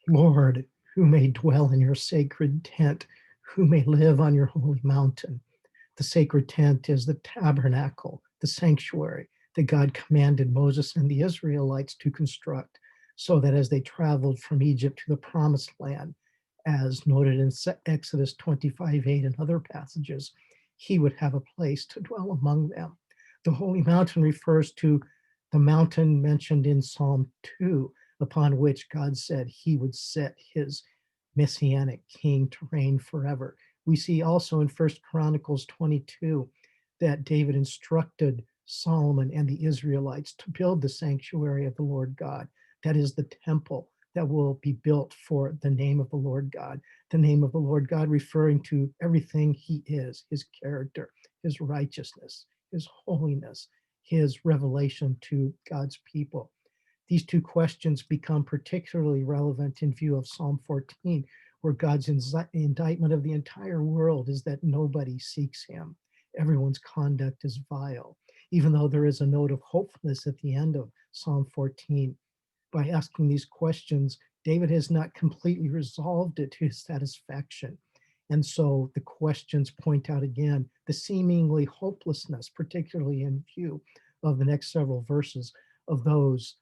Lord, who may dwell in your sacred tent, who may live on your holy mountain. The sacred tent is the tabernacle, the sanctuary that God commanded Moses and the Israelites to construct so that as they traveled from Egypt to the promised land, as noted in Exodus 25:8 and other passages, he would have a place to dwell among them. The holy mountain refers to the mountain mentioned in Psalm 2, upon which God said he would set his messianic king to reign forever. We see also in First Chronicles 22 that David instructed Solomon and the Israelites to build the sanctuary of the Lord God. That is the temple that will be built for the name of the Lord God. The name of the Lord God referring to everything he is, his character, his righteousness, his holiness, his revelation to God's people. These two questions become particularly relevant in view of Psalm 14, where God's indictment of the entire world is that nobody seeks him. Everyone's conduct is vile. Even though there is a note of hopefulness at the end of Psalm 14, by asking these questions, David has not completely resolved it to his satisfaction. And so the questions point out again the seemingly hopelessness, particularly in view of the next several verses, of those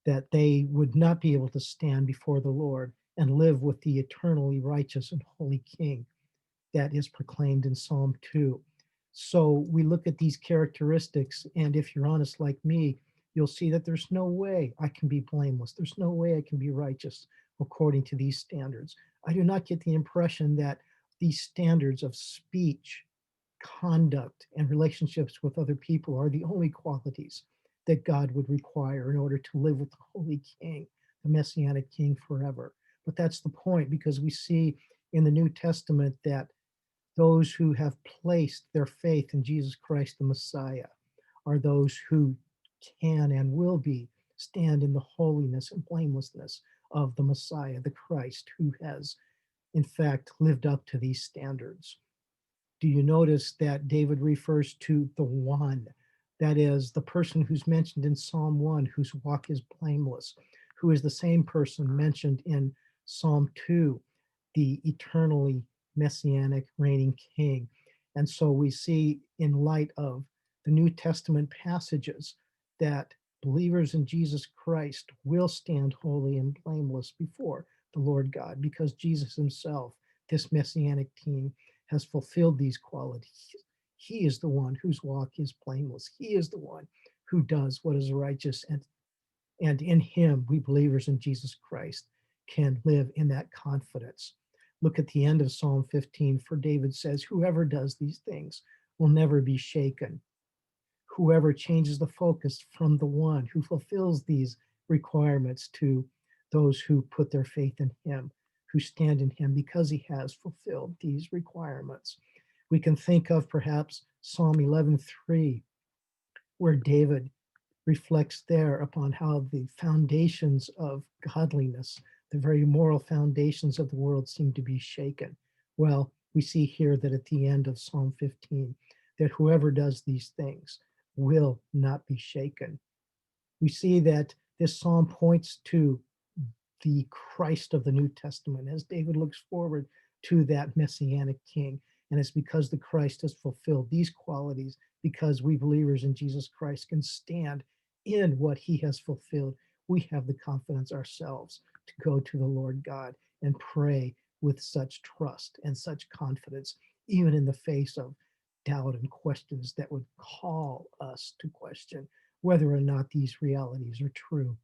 that they would not be able to stand before the Lord and live with the eternally righteous and holy King that is proclaimed in Psalm 2. So we look at these characteristics, and if you're honest like me, you'll see that there's no way I can be blameless. There's no way I can be righteous according to these standards. I do not get the impression that these standards of speech, conduct, and relationships with other people are the only qualities that God would require in order to live with the Holy King, the Messianic King forever. But that's the point, because we see in the New Testament that those who have placed their faith in Jesus Christ the Messiah are those who can and will be stand in the holiness and blamelessness of the Messiah, the Christ, who has in fact lived up to these standards. Do you notice that David refers to the one? That is the person who's mentioned in Psalm 1, whose walk is blameless, who is the same person mentioned in Psalm 2, the eternally messianic reigning king. And so we see, in light of the New Testament passages, that believers in Jesus Christ will stand holy and blameless before the Lord God, because Jesus himself, this messianic king, has fulfilled these qualities. He is the one whose walk is blameless. He is the one who does what is righteous. And in him, we believers in Jesus Christ can live in that confidence. Look at the end of Psalm 15, for David says, whoever does these things will never be shaken. Whoever changes the focus from the one who fulfills these requirements to those who put their faith in him, who stand in him because he has fulfilled these requirements. We can think of perhaps Psalm 11:3, where David reflects there upon how the foundations of godliness, the very moral foundations of the world, seem to be shaken. Well, we see here that at the end of Psalm 15, that whoever does these things will not be shaken. We see that this psalm points to the Christ of the New Testament as David looks forward to that messianic king. And it's because the Christ has fulfilled these qualities, because we believers in Jesus Christ can stand in what he has fulfilled, we have the confidence ourselves to go to the Lord God and pray with such trust and such confidence, even in the face of doubt and questions that would call us to question whether or not these realities are true.